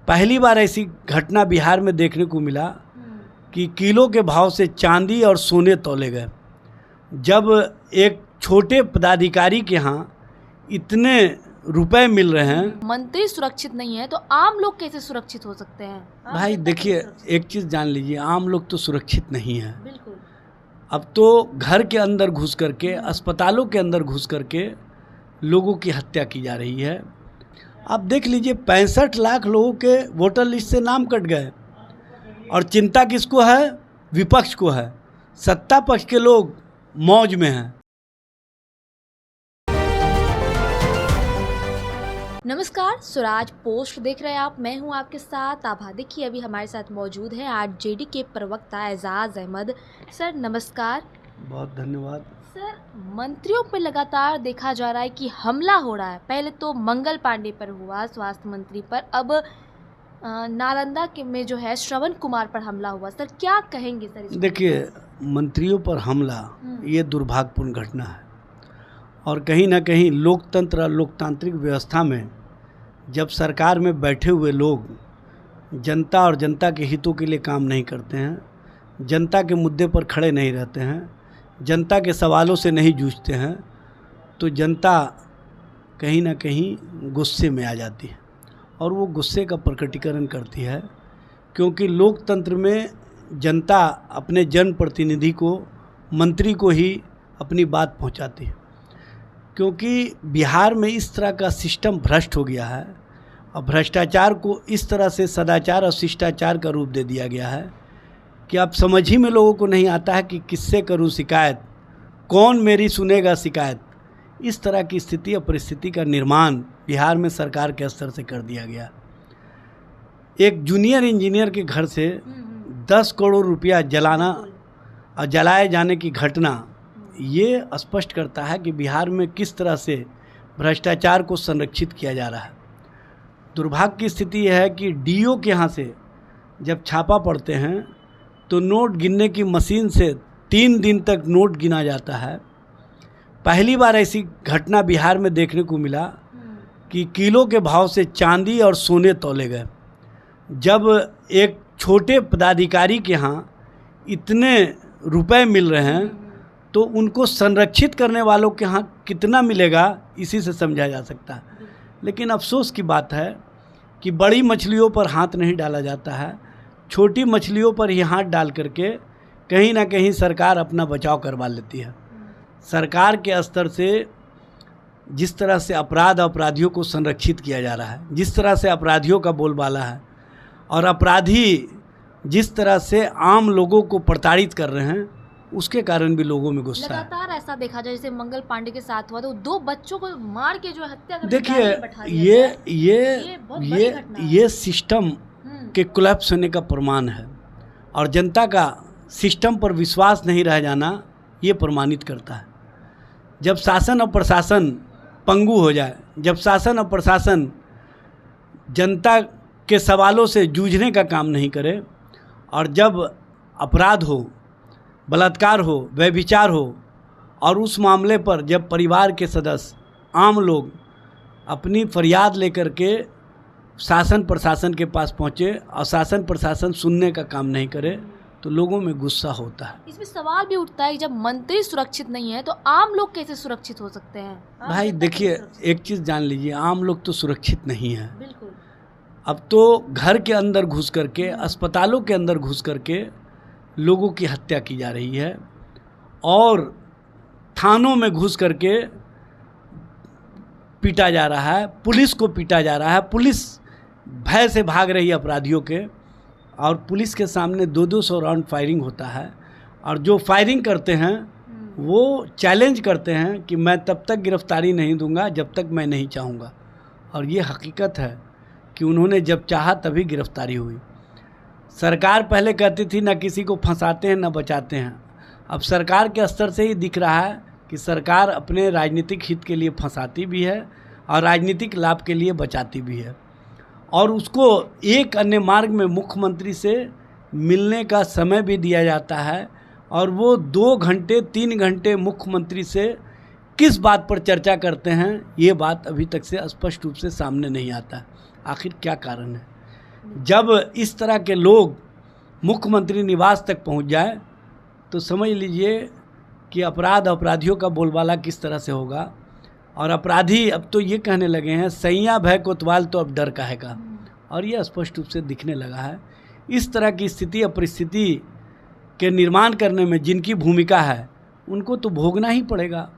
पहली बार ऐसी घटना बिहार में देखने को मिला कि किलो के भाव से चांदी और सोने तौले गए। जब एक छोटे पदाधिकारी के यहाँ इतने रुपए मिल रहे हैं। मंत्री सुरक्षित नहीं है तो आम लोग कैसे सुरक्षित हो सकते हैं? भाई देखिए, एक चीज़ जान लीजिए, आम लोग तो सुरक्षित नहीं है। बिल्कुल। अब तो घर के अंदर घुस करके, अस्पतालों के अंदर घुस करके लोगों की हत्या की जा रही है। आप देख लीजिए, 65 लाख लोगों के वोटर लिस्ट से नाम कट गए और चिंता किसको है? विपक्ष को है। सत्ता पक्ष के लोग मौज में हैं। नमस्कार, स्वराज पोस्ट देख रहे हैं आप। मैं हूं आपके साथ आभा। देखिए, अभी हमारे साथ मौजूद है आरजेडी के प्रवक्ता एजाज अहमद। सर नमस्कार। बहुत धन्यवाद। सर, मंत्रियों पर लगातार देखा जा रहा है कि हमला हो रहा है। पहले तो मंगल पांडे पर हुआ, स्वास्थ्य मंत्री पर, अब नालंदा के में जो है श्रवण कुमार पर हमला हुआ। सर क्या कहेंगे सर? देखिए, मंत्रियों पर हमला ये दुर्भाग्यपूर्ण घटना है और कहीं ना कहीं लोकतंत्र और लोकतांत्रिक व्यवस्था में जब सरकार में बैठे हुए लोग जनता और जनता के हितों के लिए काम नहीं करते हैं, जनता के मुद्दे पर खड़े नहीं रहते हैं, जनता के सवालों से नहीं जूझते हैं, तो जनता कहीं ना कहीं गुस्से में आ जाती है और वो गुस्से का प्रकटीकरण करती है। क्योंकि लोकतंत्र में जनता अपने जनप्रतिनिधि को, मंत्री को ही अपनी बात पहुंचाती है। क्योंकि बिहार में इस तरह का सिस्टम भ्रष्ट हो गया है और भ्रष्टाचार को इस तरह से सदाचार और शिष्टाचार का रूप दे दिया गया है कि अब समझ ही में लोगों को नहीं आता है कि किससे करूं शिकायत, कौन मेरी सुनेगा शिकायत। इस तरह की स्थिति और परिस्थिति का निर्माण बिहार में सरकार के स्तर से कर दिया गया। एक जूनियर इंजीनियर के घर से 10 करोड़ रुपया जलाना और जलाए जाने की घटना ये स्पष्ट करता है कि बिहार में किस तरह से भ्रष्टाचार को संरक्षित किया जा रहा है। दुर्भाग्य की स्थिति यह है कि डीओ के यहाँ से जब छापा पड़ते हैं तो नोट गिनने की मशीन से 3 दिन तक नोट गिना जाता है। पहली बार ऐसी घटना बिहार में देखने को मिला कि किलो के भाव से चांदी और सोने तौले गए। जब एक छोटे पदाधिकारी के यहाँ इतने रुपए मिल रहे हैं तो उनको संरक्षित करने वालों के यहाँ कितना मिलेगा, इसी से समझा जा सकता है। लेकिन अफसोस की बात है कि बड़ी मछलियों पर हाथ नहीं डाला जाता है, छोटी मछलियों पर ही हाथ डाल करके कहीं ना कहीं सरकार अपना बचाव करवा लेती है। सरकार के स्तर से जिस तरह से अपराध अपराधियों को संरक्षित किया जा रहा है, जिस तरह से अपराधियों का बोलबाला है और अपराधी जिस तरह से आम लोगों को प्रताड़ित कर रहे हैं, उसके कारण भी लोगों में गुस्सा है। लगातार ऐसा देखा जाए, जैसे मंगल पांडे के साथ हुआ तो 2 बच्चों को मार के जो हत्या कर देखिए, ये सिस्टम के कोलैप्स होने का प्रमाण है और जनता का सिस्टम पर विश्वास नहीं रह जाना ये प्रमाणित करता है। जब शासन और प्रशासन पंगु हो जाए, जब शासन और प्रशासन जनता के सवालों से जूझने का काम नहीं करे और जब अपराध हो, बलात्कार हो, व्यभिचार हो और उस मामले पर जब परिवार के सदस्य, आम लोग अपनी फरियाद लेकर के शासन प्रशासन के पास पहुँचे और शासन प्रशासन सुनने का काम नहीं करे तो लोगों में गुस्सा होता है। इसमें सवाल भी उठता है कि जब मंत्री सुरक्षित नहीं है तो आम लोग कैसे सुरक्षित हो सकते हैं? भाई देखिए, एक चीज़ जान लीजिए, आम लोग तो सुरक्षित नहीं है। बिल्कुल। अब तो घर के अंदर घुस करके, अस्पतालों के अंदर घुस करके लोगों की हत्या की जा रही है और थानों में घुस करके पीटा जा रहा है, पुलिस को पीटा जा रहा है। पुलिस भय से भाग रही है अपराधियों के और पुलिस के सामने 200 राउंड फायरिंग होता है और जो फायरिंग करते हैं वो चैलेंज करते हैं कि मैं तब तक गिरफ्तारी नहीं दूंगा जब तक मैं नहीं चाहूँगा। और ये हकीकत है कि उन्होंने जब चाहा तभी गिरफ्तारी हुई। सरकार पहले कहती थी ना किसी को फंसाते हैं ना बचाते हैं। अब सरकार के स्तर से ही दिख रहा है कि सरकार अपने राजनीतिक हित के लिए फंसाती भी है और राजनीतिक लाभ के लिए बचाती भी है और उसको एक अन्य मार्ग में मुख्यमंत्री से मिलने का समय भी दिया जाता है और वो 2 घंटे 3 घंटे मुख्यमंत्री से किस बात पर चर्चा करते हैं, ये बात अभी तक से स्पष्ट रूप से सामने नहीं आता। आखिर क्या कारण है? जब इस तरह के लोग मुख्यमंत्री निवास तक पहुंच जाए तो समझ लीजिए कि अपराधियों का बोलबाला किस तरह से होगा। और अपराधी अब तो ये कहने लगे हैं सैया भय कोतवाल तो अब डर काहे का, और ये स्पष्ट रूप से दिखने लगा है। इस तरह की स्थिति और परिस्थिति के निर्माण करने में जिनकी भूमिका है उनको तो भोगना ही पड़ेगा,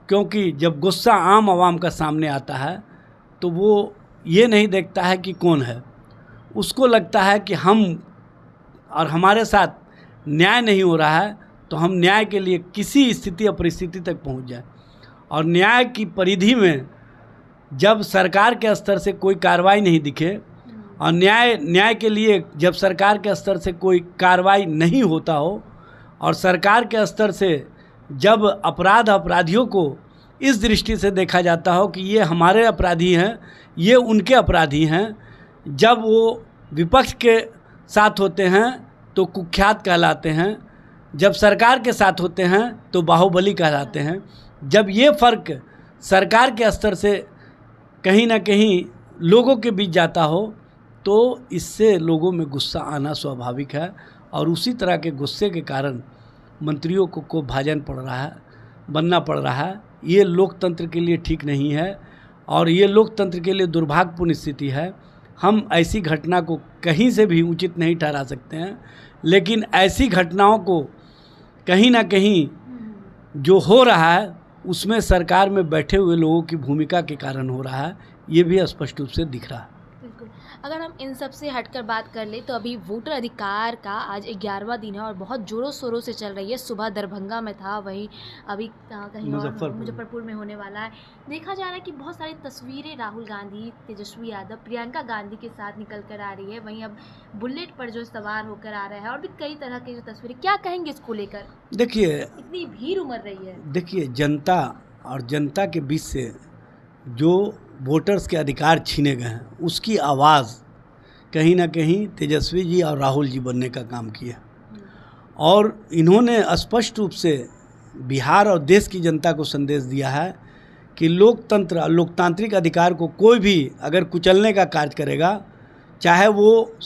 क्योंकि जब गुस्सा आम आवाम का सामने आता है तो वो ये नहीं देखता है कि कौन है, उसको लगता है कि हम और हमारे साथ न्याय नहीं हो रहा है, तो हम न्याय के लिए किसी स्थिति या परिस्थिति तक पहुंच जाए। और न्याय की परिधि में जब सरकार के स्तर से कोई कार्रवाई नहीं दिखे और न्याय के लिए जब सरकार के स्तर से कोई कार्रवाई नहीं होता हो और सरकार के स्तर से जब अपराधियों को इस दृष्टि से देखा जाता हो कि ये हमारे अपराधी हैं, ये उनके अपराधी हैं, जब वो विपक्ष के साथ होते हैं तो कुख्यात कहलाते हैं, जब सरकार के साथ होते हैं तो बाहुबली कहलाते हैं। जब ये फ़र्क सरकार के स्तर से कहीं ना कहीं लोगों के बीच जाता हो तो इससे लोगों में गुस्सा आना स्वाभाविक है, और उसी तरह के गुस्से के कारण मंत्रियों को भाजन बनना पड़ रहा है। ये लोकतंत्र के लिए ठीक नहीं है और ये लोकतंत्र के लिए दुर्भाग्यपूर्ण स्थिति है। हम ऐसी घटना को कहीं से भी उचित नहीं ठहरा सकते हैं, लेकिन ऐसी घटनाओं को कहीं ना कहीं जो हो रहा है उसमें सरकार में बैठे हुए लोगों की भूमिका के कारण हो रहा है, ये भी स्पष्ट रूप से दिख रहा है। बिल्कुल, अगर हम इन सब से हटकर बात कर ले तो अभी वोटर अधिकार का आज 11वां दिन है और बहुत जोरों शोरों से चल रही है। सुबह दरभंगा में था, वहीं अभी कहीं और मुजफ्फरपुर में होने वाला है। देखा जा रहा है कि बहुत सारी तस्वीरें राहुल गांधी, तेजस्वी यादव, प्रियंका गांधी के साथ निकल कर आ रही है, वहीं अब बुलेट पर जो सवार होकर आ रहा है, और भी कई तरह की जो तस्वीरें, क्या कहेंगे इसको लेकर? देखिए, इतनी भीड़ उमड़ रही है। देखिए, जनता और जनता के बीच से जो वोटर्स के अधिकार छीने गए हैं उसकी आवाज़ कहीं ना कहीं तेजस्वी जी और राहुल जी बनने का काम किया, और इन्होंने स्पष्ट रूप से बिहार और देश की जनता को संदेश दिया है कि लोकतंत्र और लोकतांत्रिक अधिकार को कोई भी अगर कुचलने का कार्य करेगा, चाहे वो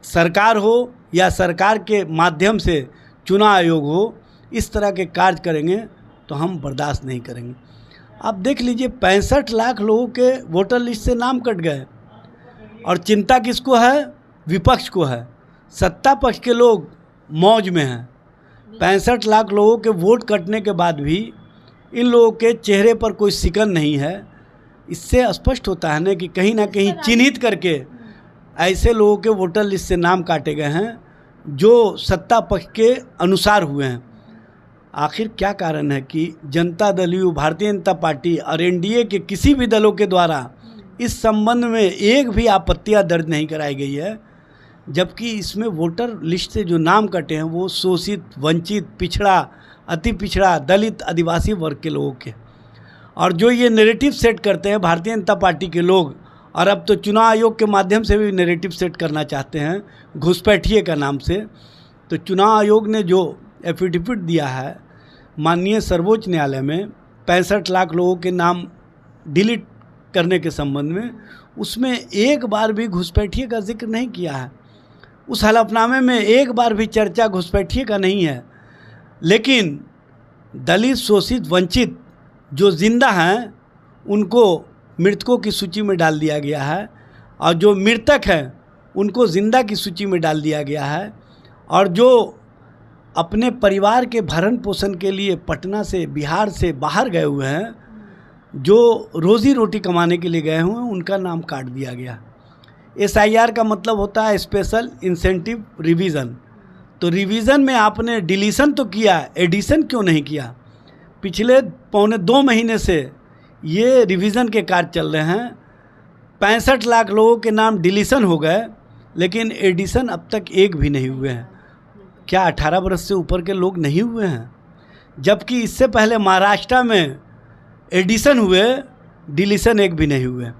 सरकार हो या सरकार के माध्यम से चुनाव आयोग हो, इस तरह के कार्य करेंगे तो हम बर्दाश्त नहीं करेंगे। आप देख लीजिए, 65 लाख लोगों के वोटर लिस्ट से नाम कट गए, और चिंता किसको है? विपक्ष को है। सत्ता पक्ष के लोग मौज में हैं। 65 लाख लोगों के वोट कटने के बाद भी इन लोगों के चेहरे पर कोई सिकन नहीं है। इससे स्पष्ट होता है ना कि कहीं ना कहीं चिन्हित करके ऐसे लोगों के वोटर लिस्ट से नाम काटे गए हैं जो सत्ता पक्ष के अनुसार हुए हैं। आखिर क्या कारण है कि जनता दल यू, भारतीय जनता पार्टी और एनडीए के किसी भी दलों के द्वारा इस संबंध में एक भी आपत्तियां दर्ज नहीं कराई गई है, जबकि इसमें वोटर लिस्ट से जो नाम कटे हैं वो शोषित, वंचित, पिछड़ा, अति पिछड़ा, दलित, आदिवासी वर्ग के लोगों के। और जो ये नैरेटिव सेट करते हैं भारतीय जनता पार्टी के लोग, और अब तो चुनाव आयोग के माध्यम से भी नैरेटिव सेट करना चाहते हैं घुसपैठिए का नाम से। तो चुनाव आयोग ने जो एफिडेविट दिया है माननीय सर्वोच्च न्यायालय में 65 लाख लोगों के नाम डिलीट करने के संबंध में, उसमें एक बार भी घुसपैठिए का जिक्र नहीं किया है। उस हलफनामे में एक बार भी चर्चा घुसपैठिए का नहीं है। लेकिन दलित, शोषित, वंचित जो जिंदा हैं उनको मृतकों की सूची में डाल दिया गया है, और जो मृतक हैं उनको जिंदा की सूची में डाल दिया गया है, और जो अपने परिवार के भरण पोषण के लिए पटना से, बिहार से बाहर गए हुए हैं, जो रोज़ी रोटी कमाने के लिए गए हुए हैं, उनका नाम काट दिया गया। SIR का मतलब होता है स्पेशल इंसेंटिव रिवीज़न। तो रिवीज़न में आपने डिलीशन तो किया, एडिशन क्यों नहीं किया? पिछले 1.25 महीने से ये रिवीज़न के कार्य चल रहे हैं। 65 लाख लोगों के नाम डिलीशन हो गए, लेकिन एडिशन अब तक एक भी नहीं हुए हैं। क्या 18 वर्ष से ऊपर के लोग नहीं हुए हैं? जबकि इससे पहले महाराष्ट्र में एडिशन हुए, डिलीशन एक भी नहीं हुए।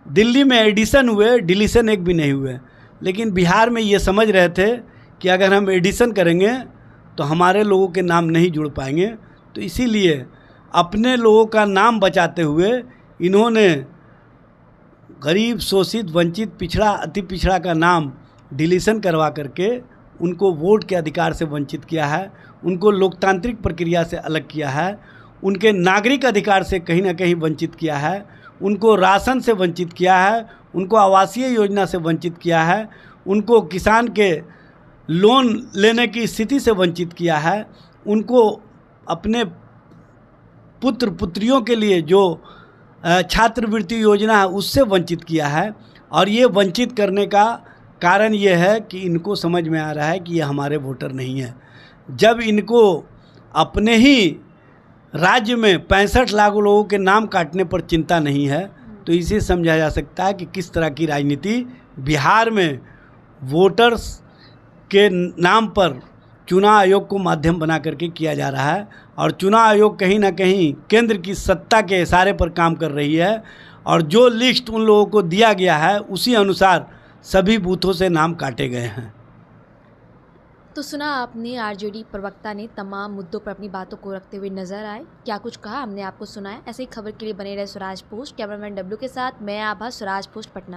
दिल्ली में एडिशन हुए, डिलीशन एक भी नहीं हुए। लेकिन बिहार में ये समझ रहे थे कि अगर हम एडिशन करेंगे तो हमारे लोगों के नाम नहीं जुड़ पाएंगे, तो इसीलिए अपने लोगों का नाम बचाते हुए इन्होंने गरीब, शोषित, वंचित, पिछड़ा, अति पिछड़ा का नाम डिलीशन करवा करके उनको वोट के अधिकार से वंचित किया है, उनको लोकतांत्रिक प्रक्रिया से अलग किया है, उनके नागरिक अधिकार से कहीं ना कहीं वंचित किया है, उनको राशन से वंचित किया है, उनको आवासीय योजना से वंचित किया है, उनको किसान के लोन लेने की स्थिति से वंचित किया है, उनको अपने पुत्र पुत्रियों के लिए जो छात्रवृत्ति योजना है उससे वंचित किया है। और ये वंचित करने का कारण ये है कि इनको समझ में आ रहा है कि ये हमारे वोटर नहीं है। जब इनको अपने ही राज्य में 65 लाख लोगों के नाम काटने पर चिंता नहीं है, तो इसे समझा जा सकता है कि किस तरह की राजनीति बिहार में वोटर्स के नाम पर चुनाव आयोग को माध्यम बना करके किया जा रहा है। और चुनाव आयोग कहीं ना कहीं केंद्र की सत्ता के इशारे पर काम कर रही है, और जो लिस्ट उन लोगों को दिया गया है उसी अनुसार सभी बूथों से नाम काटे गए हैं। तो सुना आपने, आरजेडी प्रवक्ता ने तमाम मुद्दों पर अपनी बातों को रखते हुए नजर आए। क्या कुछ कहा हमने आपको सुनाया। ऐसे ही खबर के लिए बने रहे स्वराज पोस्ट। कैमरामैन डब्ल्यू के साथ मैं आभा, स्वराज पोस्ट, पटना।